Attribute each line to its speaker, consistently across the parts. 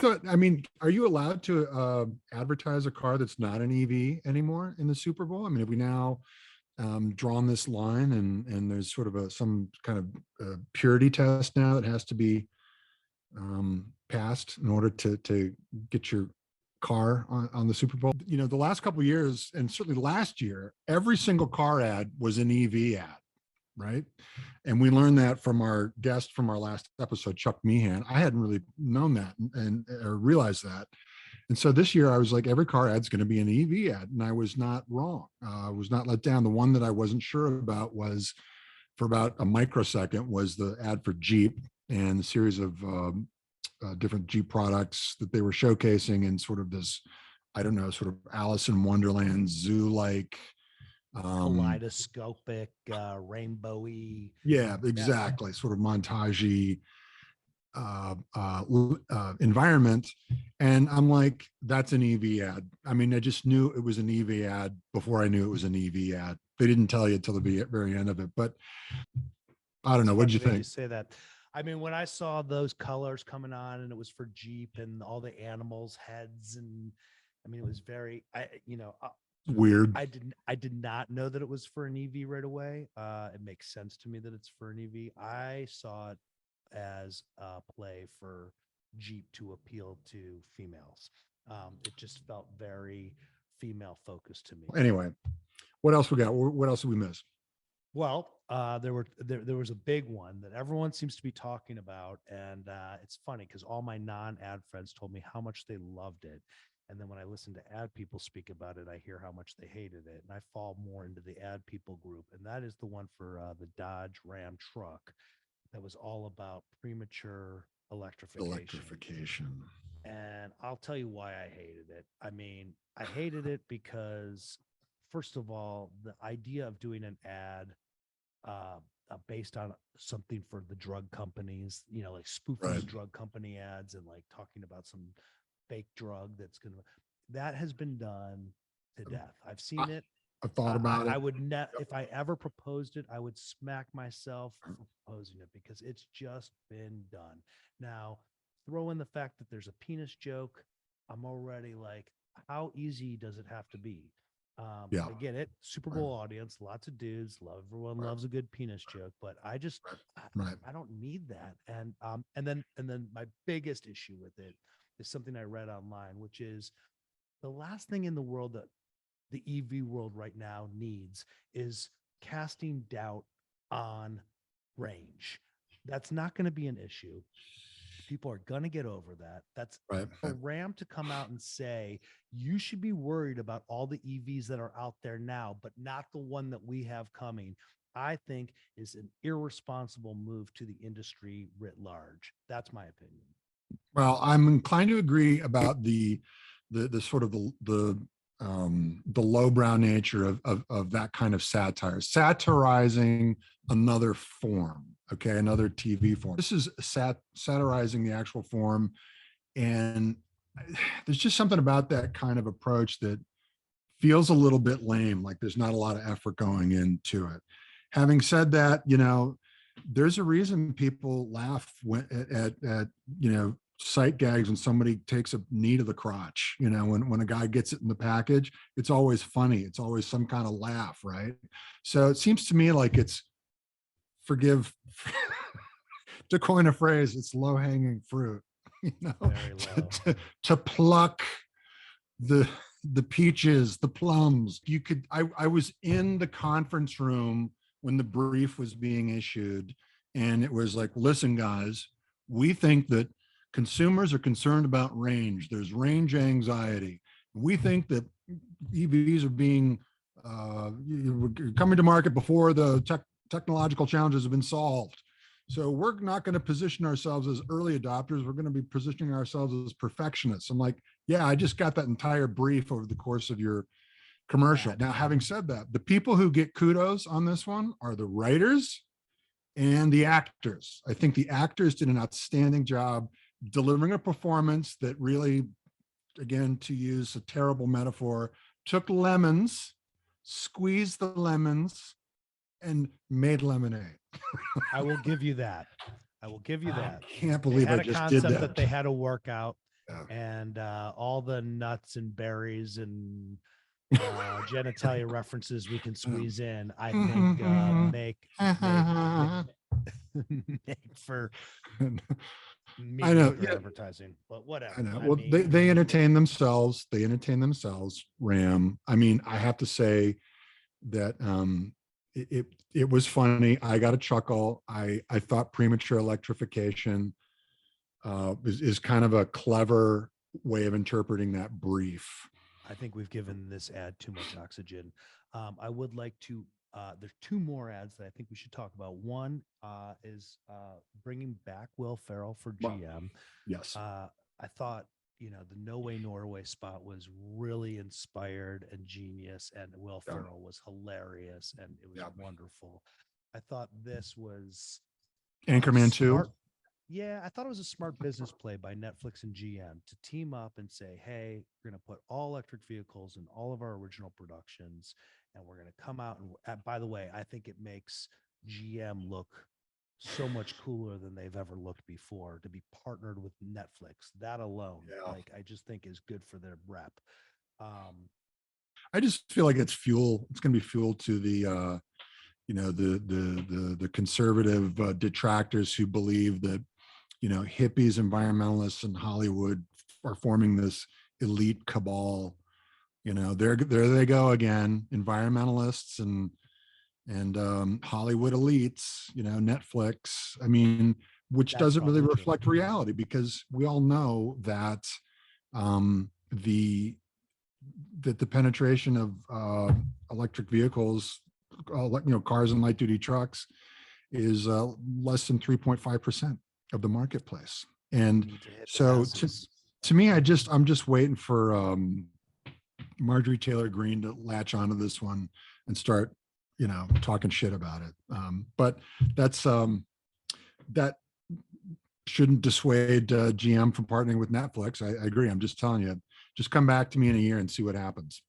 Speaker 1: thought, I mean, are you allowed to advertise a car that's not an EV anymore in the Super Bowl? I mean, have we now drawn this line, and there's sort of some kind of purity test now that has to be passed in order to get your car on the Super Bowl? You know, the last couple of years, and certainly last year, every single car ad was an EV ad, right? And we learned that from our guest from our last episode, Chuck Meehan. I hadn't really known that and or realized that. And so this year I was like, every car ad's going to be an EV ad. And I was not wrong. I was not let down. The one that I wasn't sure about was, for about a microsecond, was the ad for Jeep and the series of different Jeep products that they were showcasing in sort of this, I don't know, sort of Alice in Wonderland zoo-like,
Speaker 2: kaleidoscopic, rainbowy.
Speaker 1: yeah, exactly, sort of montagey environment. And I'm like, that's an EV ad. I mean, I just knew it was an EV ad before I knew it was an EV ad. They didn't tell you till the very end of it, but I don't know. What did you think?
Speaker 2: You say that. I mean, when I saw those colors coming on, and it was for Jeep and all the animals' heads, and I mean, it was very,
Speaker 1: Weird.
Speaker 2: I did not know that it was for an EV right away. It makes sense to me that it's for an EV. I saw it as a play for Jeep to appeal to females. It just felt very female focused to me.
Speaker 1: Anyway, what else we got? What else did we miss?
Speaker 2: Well, there was a big one that everyone seems to be talking about, and it's funny because all my non-ad friends told me how much they loved it, and then when I listen to ad people speak about it, I hear how much they hated it, and I fall more into the ad people group, and that is the one for the Dodge Ram truck that was all about premature electrification. And I'll tell you why I hated it. I mean, I hated it because, first of all, the idea of doing an ad based on something for the drug companies, you know, like spoofing the drug company ads and like talking about some fake drug that has been done to death. I've seen it.
Speaker 1: I thought about it.
Speaker 2: I would not, if I ever proposed it, I would smack myself for proposing it because it's just been done. Now, throw in the fact that there's a penis joke. I'm already like, how easy does it have to be? I get it. Super Bowl audience, lots of dudes, everyone loves a good penis joke, but I just, I don't need that. And then my biggest issue with it is something I read online, which is the last thing in the world that the EV world right now needs is casting doubt on range. That's not going to be an issue. People are going to get over that. That's a Ram to come out and say, you should be worried about all the EVs that are out there now, but not the one that we have coming, I think is an irresponsible move to the industry writ large. That's my opinion.
Speaker 1: Well, I'm inclined to agree about the sort of the lowbrow nature of that kind of satire, satirizing another form, okay, another TV form. This is satirizing the actual form, and there's just something about that kind of approach that feels a little bit lame, like there's not a lot of effort going into it. Having said that, you know, there's a reason people laugh at sight gags when somebody takes a knee to the crotch. You know, when a guy gets it in the package, it's always funny. It's always some kind of laugh, right? So it seems to me like it's, forgive to coin a phrase, it's low-hanging fruit, you know, to pluck the peaches, the plums. You could, I was in the conference room when the brief was being issued, and it was like, listen, guys, we think that consumers are concerned about range. There's range anxiety. We think that EVs are being coming to market before the technological challenges have been solved. So we're not going to position ourselves as early adopters. We're going to be positioning ourselves as perfectionists. I'm like, yeah, I just got that entire brief over the course of your commercial. Now, having said that, the people who get kudos on this one are the writers and the actors. I think the actors did an outstanding job delivering a performance that really, again, to use a terrible metaphor, took lemons, squeezed the lemons, and made lemonade.
Speaker 2: I will give you that. I will give you that.
Speaker 1: I can't believe I just did that.
Speaker 2: They had to work out.
Speaker 1: Yeah.
Speaker 2: and all the nuts and berries and genitalia references we can squeeze in, I think make for
Speaker 1: I know.
Speaker 2: mediocre
Speaker 1: Yeah,
Speaker 2: advertising. But whatever.
Speaker 1: I know.
Speaker 2: I
Speaker 1: Well,
Speaker 2: mean,
Speaker 1: they entertain themselves. They entertain themselves. Ram. I mean, I have to say that it was funny. I got a chuckle. I thought premature electrification is kind of a clever way of interpreting that brief.
Speaker 2: I think we've given this ad too much oxygen. I would like to. There's two more ads that I think we should talk about. One is bringing back Will Ferrell for
Speaker 1: Well,
Speaker 2: GM.
Speaker 1: yes.
Speaker 2: I thought, the No Way Norway spot was really inspired and genius, and Will
Speaker 1: Yeah.
Speaker 2: Ferrell was hilarious, and it was
Speaker 1: Yeah.
Speaker 2: wonderful. I thought this was
Speaker 1: Anchorman 2.
Speaker 2: smart. Yeah, I thought it was a smart business play by Netflix and GM to team up and say, hey, we're going to put all electric vehicles in all of our original productions, and we're going to come out. And by the way, I think it makes GM look so much cooler than they've ever looked before to be partnered with Netflix. That alone,
Speaker 1: Yeah.
Speaker 2: like, I just think is good for their rep.
Speaker 1: I just feel like it's fuel. It's going to be fuel to the the conservative detractors who believe that hippies, environmentalists, and Hollywood are forming this elite cabal. There they go again, environmentalists and Hollywood elites. Netflix. I mean, which
Speaker 2: That's
Speaker 1: doesn't really
Speaker 2: probably true.
Speaker 1: reflect reality, because we all know that the penetration of electric vehicles, cars and light duty trucks, is less than 3.5% of the marketplace. And
Speaker 2: Need to hit the
Speaker 1: so
Speaker 2: masses.
Speaker 1: to me, I'm just waiting for Marjorie Taylor Greene to latch onto this one and start, talking shit about it. But that's that shouldn't dissuade GM from partnering with Netflix. I agree. I'm just telling you, just come back to me in a year and see what happens.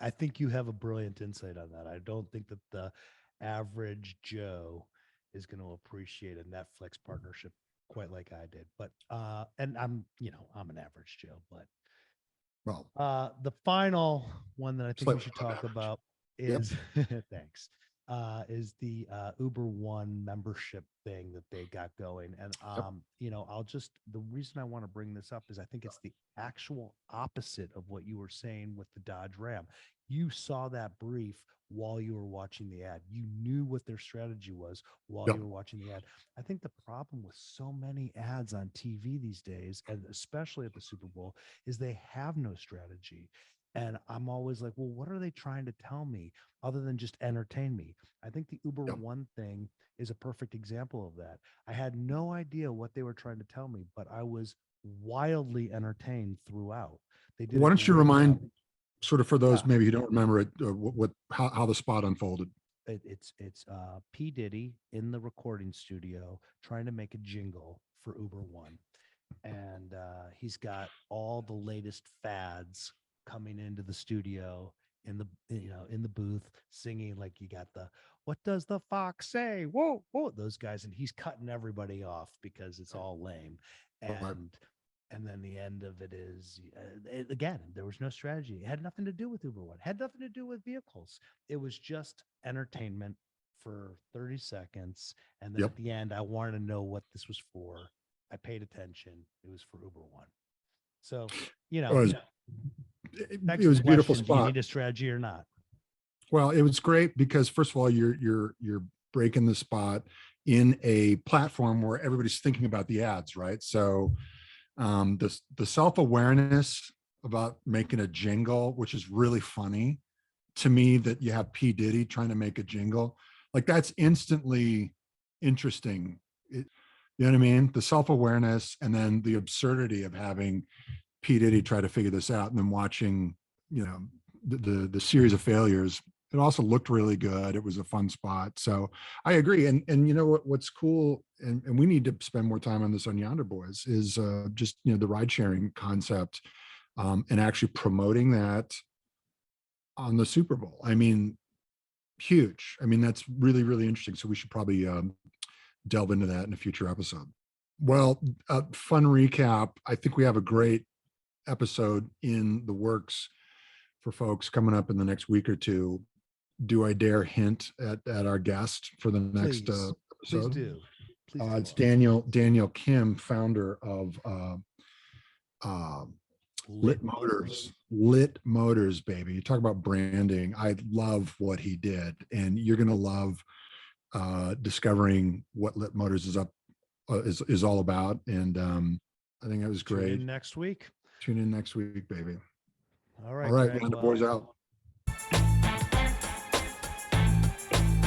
Speaker 2: I think you have a brilliant insight on that. I don't think that the average Joe is going to appreciate a Netflix partnership quite like I did. But and I'm an average Joe, but
Speaker 1: Well,
Speaker 2: the final one that I think we
Speaker 1: slightly
Speaker 2: should
Speaker 1: above
Speaker 2: talk
Speaker 1: average.
Speaker 2: about
Speaker 1: Yep.
Speaker 2: is thanks. Is the Uber One membership thing that they got going. And
Speaker 1: Yep.
Speaker 2: the reason I want to bring this up is I think it's the actual opposite of what you were saying with the Dodge Ram. You saw that brief while you were watching the ad. You knew what their strategy was while
Speaker 1: Yep.
Speaker 2: you were watching the ad. I think the problem with so many ads on TV these days, and especially at the Super Bowl, is they have no strategy. And I'm always like, well, what are they trying to tell me other than just entertain me? I think the Uber
Speaker 1: Yep.
Speaker 2: One thing is a perfect example of that. I had no idea what they were trying to tell me, but I was wildly entertained throughout. They did.
Speaker 1: Why don't you remind,
Speaker 2: job.
Speaker 1: sort of, for those
Speaker 2: Yeah.
Speaker 1: maybe who don't remember it, how the spot unfolded?
Speaker 2: It's P Diddy in the recording studio trying to make a jingle for Uber One, and he's got all the latest fads coming into the studio in the booth singing, like, you got the what does the fox say, whoa whoa, those guys, and he's cutting everybody off because it's all lame.
Speaker 1: Right.
Speaker 2: And then the end of it is, again, there was no strategy. It had nothing to do with Uber One, had nothing to do with vehicles. It was just entertainment for 30 seconds. And then
Speaker 1: Yep.
Speaker 2: at the end, I wanted to know what this was for. I paid attention. It was for Uber One. So,
Speaker 1: It was,
Speaker 2: back
Speaker 1: it
Speaker 2: to
Speaker 1: was
Speaker 2: the
Speaker 1: a beautiful
Speaker 2: question, do you
Speaker 1: spot.
Speaker 2: need a strategy or not?
Speaker 1: Well, it was great because, first of all, you're breaking the spot in a platform where everybody's thinking about the ads, right? So the self-awareness about making a jingle, which is really funny to me, that you have P Diddy trying to make a jingle, like, that's instantly interesting. You know what I mean? The self-awareness, and then the absurdity of having P Diddy try to figure this out, and then watching, the series of failures. It also looked really good. It was a fun spot. So I agree. And what's cool, and we need to spend more time on this on Yonder Boys, is just the ride sharing concept, and actually promoting that on the Super Bowl. I mean, huge. I mean, that's really, really interesting. So we should probably delve into that in a future episode. Well, fun recap. I think we have a great episode in the works for folks coming up in the next week or two. Do I dare hint at our guest for the next
Speaker 2: Please, please
Speaker 1: episode?
Speaker 2: do. Please do.
Speaker 1: It's Daniel Kim, founder of uh, Lit Motors. Lit Motors, baby. You talk about branding. I love what he did, and you're gonna love discovering what Lit Motors is all about. And I think that was
Speaker 2: Tune
Speaker 1: great.
Speaker 2: in next week.
Speaker 1: Tune in next week, baby.
Speaker 2: All right,
Speaker 1: All right,
Speaker 2: Greg,
Speaker 1: man. The boys out.